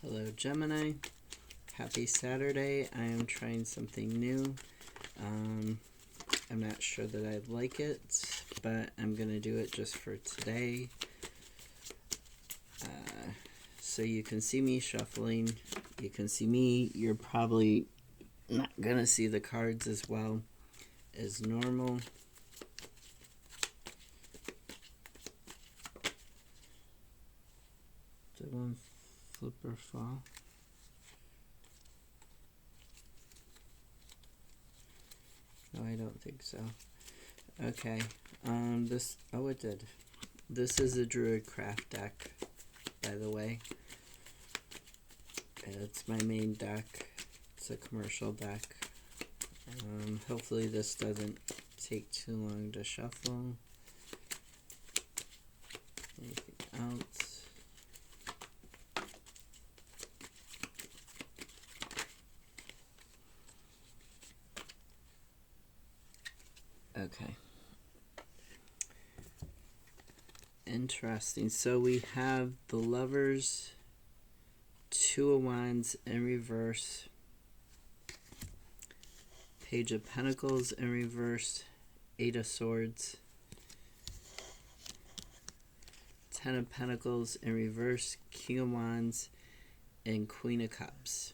Hello Gemini, happy Saturday. I am trying something new. I'm not sure that I like it, but I'm going to do it just for today. So you can see me shuffling, you can see me. You're probably not going to see the cards as well as normal. Did one flip or fall? No, I don't think so. Okay. It did. This is a Druid Craft deck, by the way. It's my main deck. It's a commercial deck. Hopefully this doesn't take too long to shuffle. Anything else? Okay. Interesting. So we have the Lovers, Two of Wands in reverse, Page of Pentacles in reverse, Eight of Swords, Ten of Pentacles in reverse, King of Wands, and Queen of Cups.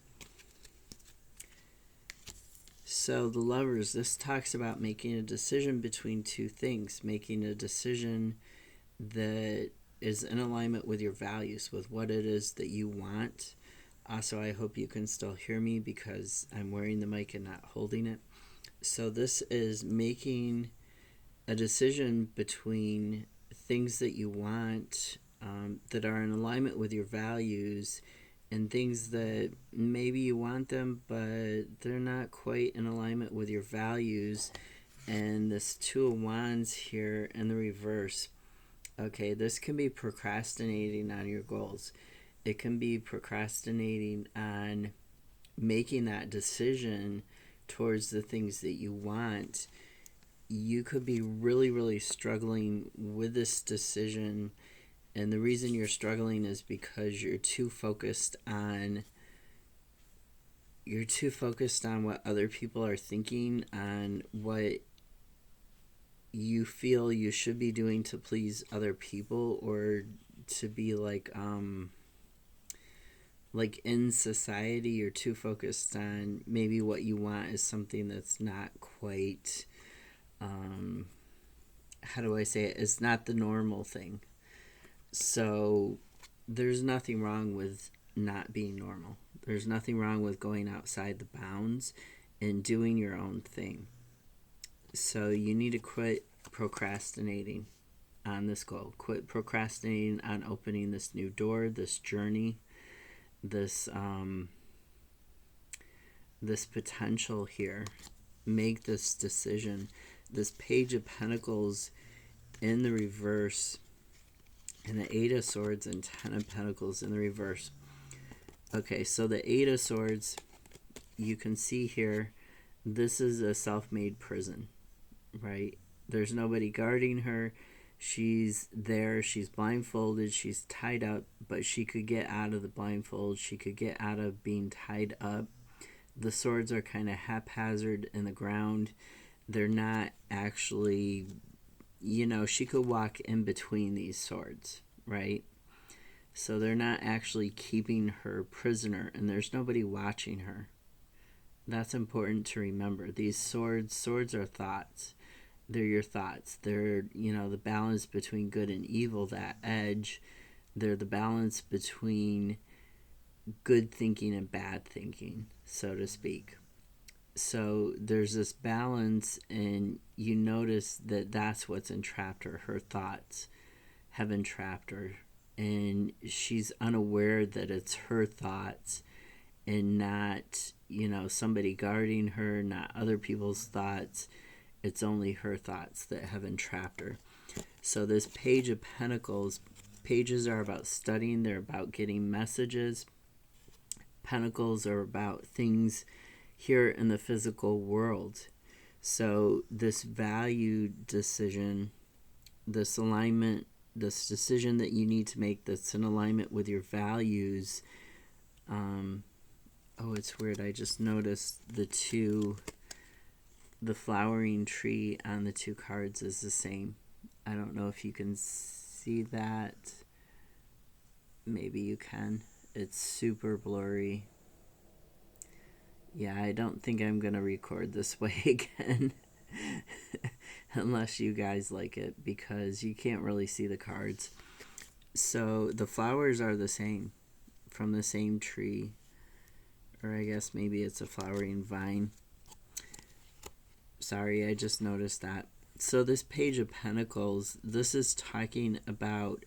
So the Lovers, this talks about making a decision between two things, making a decision that is in alignment with your values, with what it is that you want. Also, I hope you can still hear me because I'm wearing the mic and not holding it. So this is making a decision between things that you want that are in alignment with your values and things that maybe you want them, but they're not quite in alignment with your values. And this Two of Wands here in the reverse. Okay, this can be procrastinating on your goals. It can be procrastinating on making that decision towards the things that you want. You could be really, really struggling with this decision. And the reason you're struggling is because you're too focused on what other people are thinking, on what you feel you should be doing to please other people, or to be like in society. You're too focused on maybe what you want is something that's not quite how do I say it? It's not the normal thing. So there's nothing wrong with not being normal. There's nothing wrong with going outside the bounds and doing your own thing. So you need to quit procrastinating on this goal. Quit procrastinating on opening this new door, this journey, this potential here. Make this decision. This Page of Pentacles in the reverse, and the Eight of Swords and Ten of Pentacles in the reverse. Okay, so the Eight of Swords, you can see here, this is a self-made prison, right? There's nobody guarding her. She's there, she's blindfolded, she's tied up, but she could get out of the blindfold. She could get out of being tied up. The swords are kind of haphazard in the ground. They're not actually, she could walk in between these swords, right? So they're not actually keeping her prisoner, and there's nobody watching her. That's important to remember. These swords are thoughts. They're your thoughts. They're, the balance between good and evil, that edge. They're the balance between good thinking and bad thinking, so to speak. So there's this balance, and you notice that that's what's entrapped her. Her thoughts have entrapped her, and she's unaware that it's her thoughts and not, somebody guarding her, not other people's thoughts. It's only her thoughts that have entrapped her. So this Page of Pentacles, pages are about studying. They're about getting messages. Pentacles are about things here in the physical world. So this value decision, this alignment, this decision that you need to make that's in alignment with your values, Oh, it's weird. I just noticed the flowering tree on the two cards is the same. I don't know if you can see that. Maybe you can. It's super blurry. Yeah, I don't think I'm going to record this way again. Unless you guys like it, because you can't really see the cards. So the flowers are the same, from the same tree. Or I guess maybe it's a flowering vine. Sorry, I just noticed that. So this Page of Pentacles, this is talking about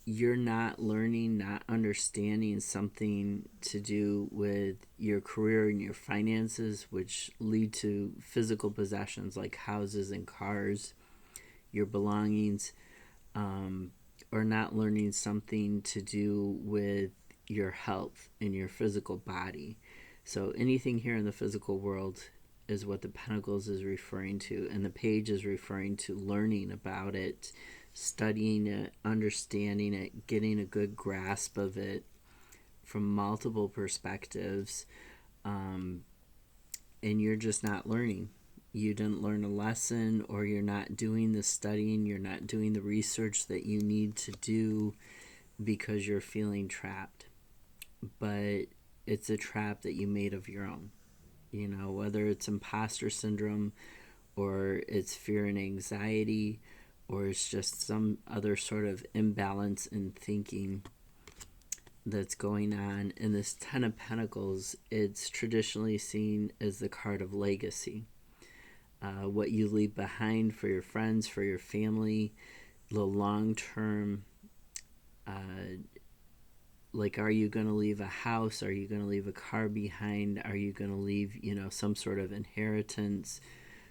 you're not learning, not understanding something to do with your career and your finances, which lead to physical possessions like houses and cars, your belongings, or not learning something to do with your health and your physical body. So anything here in the physical world is what the Pentacles is referring to, and the Page is referring to learning about it, studying it, understanding it, getting a good grasp of it from multiple perspectives, and you're just not learning. You didn't learn a lesson, or you're not doing the studying, you're not doing the research that you need to do because you're feeling trapped. But it's a trap that you made of your own. You know, whether it's imposter syndrome, or it's fear and anxiety, or it's just some other sort of imbalance in thinking that's going on. In this Ten of Pentacles, it's traditionally seen as the card of legacy. What you leave behind for your friends, for your family, the long-term, like, are you going to leave a house? Are you going to leave a car behind? Are you going to leave, some sort of inheritance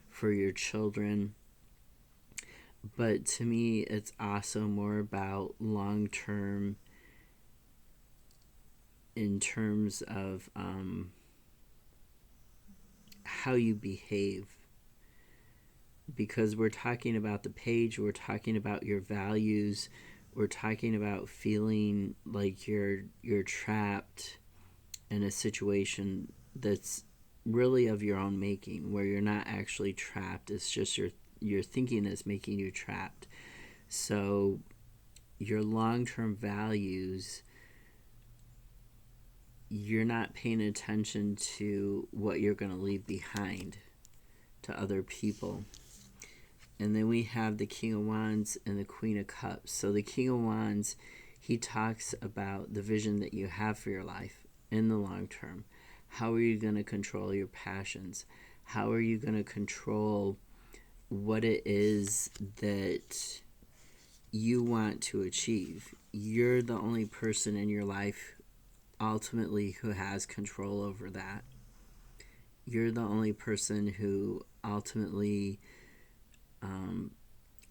for your children? But to me, it's also more about long-term in terms of how you behave. Because we're talking about the Page, we're talking about your values, we're talking about feeling like you're trapped in a situation that's really of your own making, where you're not actually trapped. It's just your thinking is making you trapped. So your long-term values, you're not paying attention to what you're going to leave behind to other people. And then we have the King of Wands and the Queen of Cups. So the King of Wands, he talks about the vision that you have for your life in the long term. How are you going to control your passions? How are you going to control what it is that you want to achieve? You're the only person in your life ultimately who has control over that. You're the only person who ultimately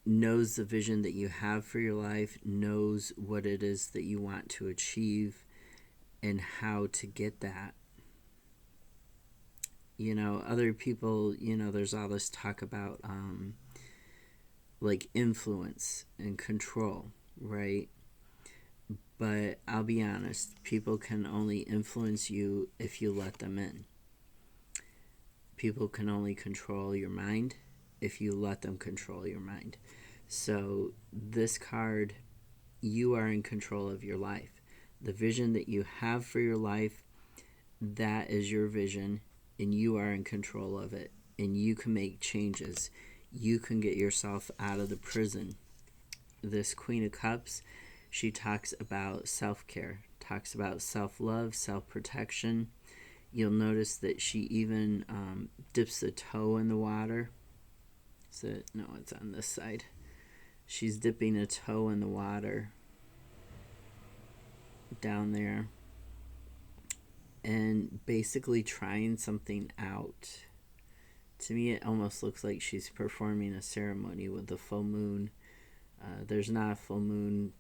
knows the vision that you have for your life, knows what it is that you want to achieve, and how to get that. Other people, there's all this talk about like influence and control, right? But I'll be honest, people can only influence you if you let them in. People can only control your mind if you let them control your mind. So this card, you are in control of your life. The vision that you have for your life, that is your vision, and you are in control of it. And you can make changes. You can get yourself out of the prison. This Queen of Cups, she talks about self-care, talks about self-love, self-protection. You'll notice that she even dips a toe in the water. No, it's on this side. She's dipping a toe in the water down there and basically trying something out. To me, it almost looks like she's performing a ceremony with the full moon. There's not a full moon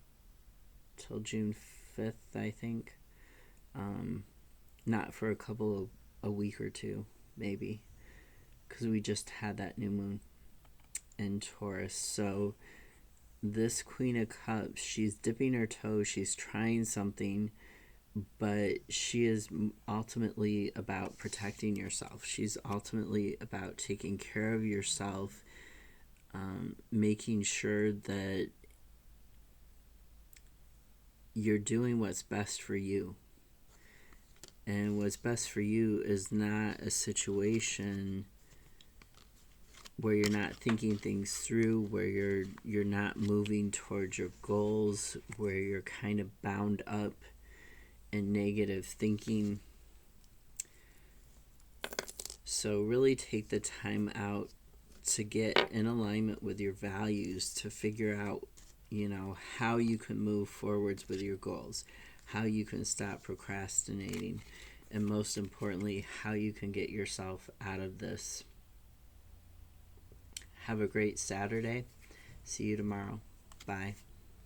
till June 5th, I think. Not for a week or two, maybe, because we just had that new moon in Taurus. So this Queen of Cups, she's dipping her toe, she's trying something, but she is ultimately about protecting yourself. She's ultimately about taking care of yourself, making sure that you're doing what's best for you. And what's best for you is not a situation where you're not thinking things through, where you're not moving towards your goals, where you're kind of bound up in negative thinking. So really take the time out to get in alignment with your values, to figure out, how you can move forwards with your goals, how you can stop procrastinating, and most importantly, how you can get yourself out of this. Have a great Saturday. See you tomorrow. Bye.